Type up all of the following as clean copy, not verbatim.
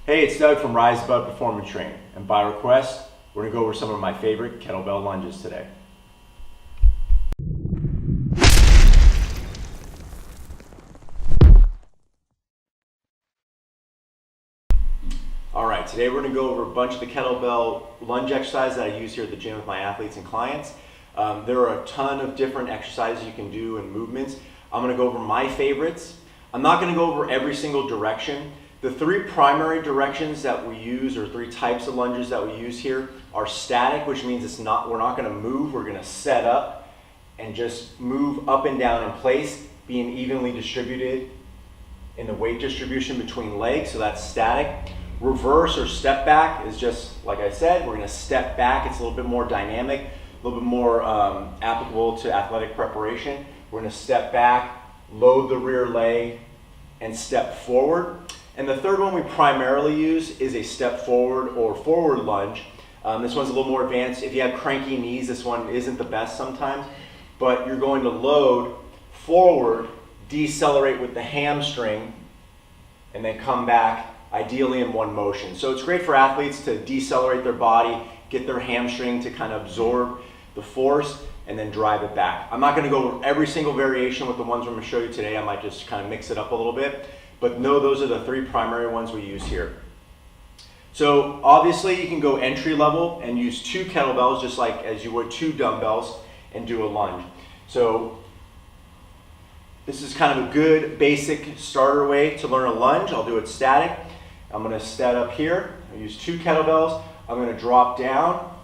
Hey, it's Doug from Rise Above Performance Training, and by request, we're going to go over some of my favorite kettlebell lunges today. Alright, today we're going to go over a bunch of the kettlebell lunge exercises that I use here at the gym with my athletes and clients. There are a ton of different exercises you can do and movements. I'm going to go over my favorites. I'm not going to go over every single direction. The three primary directions that we use, or three types of lunges that we use here, are static, which means we're not going to move. We're going to set up and just move up and down in place, being evenly distributed in the weight distribution between legs, so that's static. Reverse or step back is just, like I said, we're going to step back. It's a little bit more dynamic, a little bit more applicable to athletic preparation. We're going to step back, load the rear leg, and step forward. And the third one we primarily use is a step forward or forward lunge. This one's a little more advanced. If you have cranky knees, this one isn't the best sometimes, but you're going to load forward, decelerate with the hamstring, and then come back, ideally in one motion. So it's great for athletes to decelerate their body, get their hamstring to kind of absorb the force, and then drive it back. I'm not going to go over every single variation with the ones I'm going to show you today. I might just kind of mix it up a little bit. But no, those are the three primary ones we use here. So obviously you can go entry level and use two kettlebells just like as you would two dumbbells and do a lunge. So this is kind of a good basic starter way to learn a lunge. I'll do it static. I'm going to set up here. I use two kettlebells. I'm going to drop down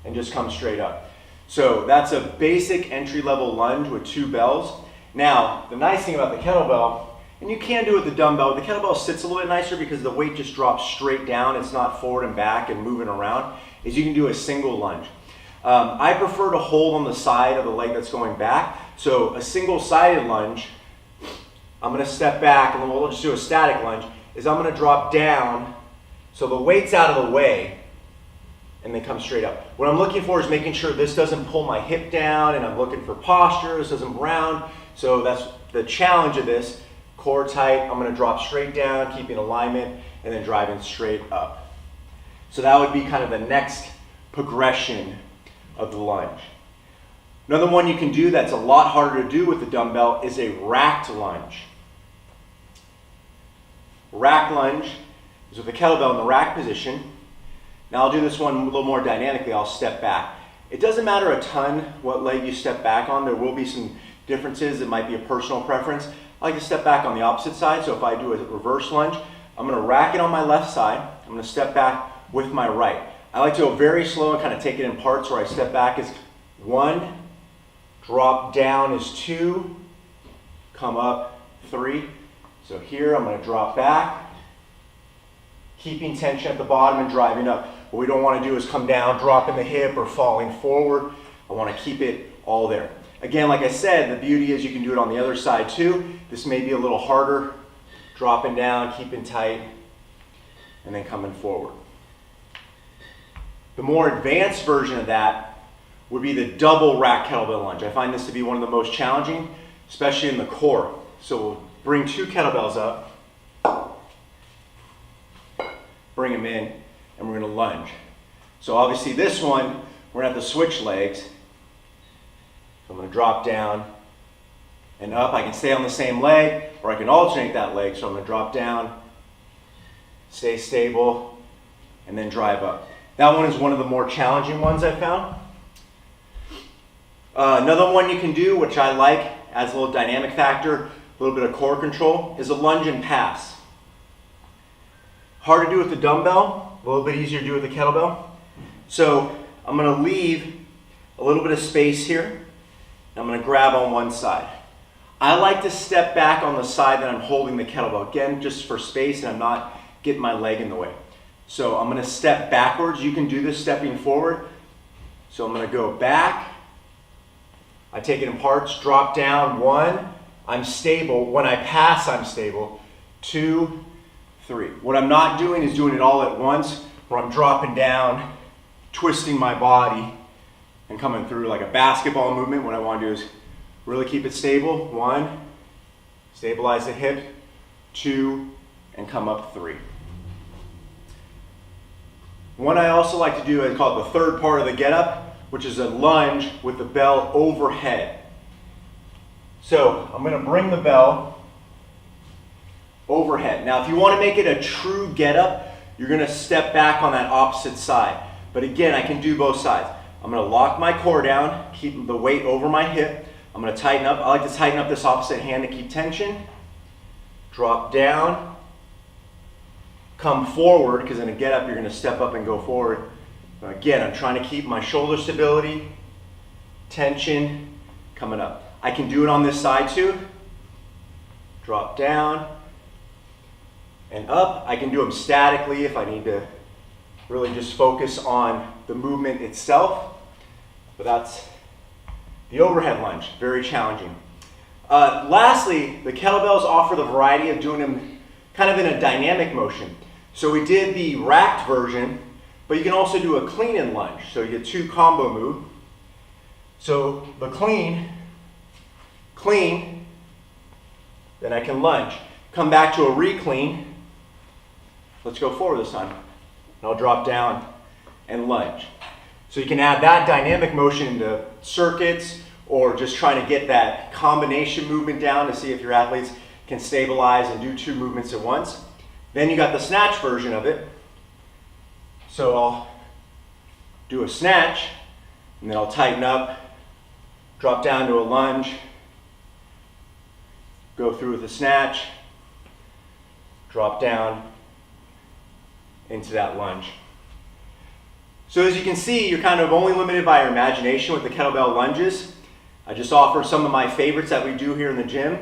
and just come straight up. So that's a basic entry level lunge with two bells. Now, the nice thing about the kettlebell, and you can do it with the dumbbell, the kettlebell sits a little bit nicer because the weight just drops straight down. It's not forward and back and moving around, is you can do a single lunge. I prefer to hold on the side of the leg that's going back. So a single-sided lunge, I'm going to step back, and then we'll just do a static lunge, is I'm going to drop down so the weight's out of the way, and then come straight up. What I'm looking for is making sure this doesn't pull my hip down, and I'm looking for posture, this doesn't round. So that's the challenge of this. Core tight, I'm going to drop straight down, keeping alignment, and then driving straight up. So that would be kind of the next progression of the lunge. Another one you can do that's a lot harder to do with the dumbbell is a racked lunge. Rack lunge is with the kettlebell in the rack position. Now I'll do this one a little more dynamically. I'll step back. It doesn't matter a ton what leg you step back on. There will be some differences. It might be a personal preference. I like to step back on the opposite side. So if I do a reverse lunge, I'm going to rack it on my left side. I'm going to step back with my right. I like to go very slow and kind of take it in parts where I step back is 1, drop down is 2, come up 3. So here I'm going to drop back, keeping tension at the bottom and driving up. What we don't want to do is come down, dropping the hip or falling forward. I want to keep it all there. Again, like I said, the beauty is you can do it on the other side too. This may be a little harder, dropping down, keeping tight, and then coming forward. The more advanced version of that would be the double rack kettlebell lunge. I find this to be one of the most challenging, especially in the core. So we'll bring two kettlebells up, bring them in, and we're going to lunge. So obviously this one, we're going to have to switch legs. So I'm going to drop down and up. I can stay on the same leg, or I can alternate that leg. So I'm going to drop down, stay stable, and then drive up. That one is one of the more challenging ones I found. Another one you can do, which I like, adds a little dynamic factor, a little bit of core control, is a lunge and pass. Hard to do with the dumbbell, a little bit easier to do with the kettlebell. So I'm going to leave a little bit of space here. I'm going to grab on one side. I like to step back on the side that I'm holding the kettlebell, again, just for space and I'm not getting my leg in the way. So I'm going to step backwards. You can do this stepping forward. So I'm going to go back. I take it in parts, drop down, 1, I'm stable. When I pass, I'm stable. 2, 3. What I'm not doing is doing it all at once, where I'm dropping down, twisting my body, and coming through like a basketball movement. What I want to do is really keep it stable. 1, stabilize the hip. 2, and come up 3. One I also like to do is called the third part of the get up, which is a lunge with the bell overhead. So I'm going to bring the bell overhead. Now if you want to make it a true get up, you're going to step back on that opposite side. But again, I can do both sides. I'm going to lock my core down, keep the weight over my hip. I'm going to tighten up. I like to tighten up this opposite hand to keep tension. Drop down. Come forward, because in a get up you're going to step up and go forward. But again, I'm trying to keep my shoulder stability, tension, coming up. I can do it on this side too. Drop down and up. I can do them statically if I need to really just focus on the movement itself. But that's the overhead lunge, very challenging. Lastly, the kettlebells offer the variety of doing them kind of in a dynamic motion. So we did the racked version, but you can also do a clean and lunge. So you get 2 combo move. So the clean, then I can lunge. Come back to a re-clean. Let's go forward this time. And I'll drop down and lunge. So you can add that dynamic motion into circuits, or just trying to get that combination movement down to see if your athletes can stabilize and do 2 movements at once. Then you got the snatch version of it. So I'll do a snatch, and then I'll tighten up, drop down to a lunge, go through with a snatch, drop down into that lunge. So as you can see, you're kind of only limited by your imagination with the kettlebell lunges. I just offer some of my favorites that we do here in the gym.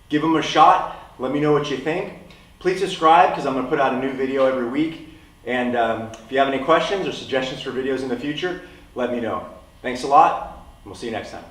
Give them a shot. Let me know what you think. Please subscribe, because I'm going to put out a new video every week. And if you have any questions or suggestions for videos in the future, let me know. Thanks a lot, and we'll see you next time.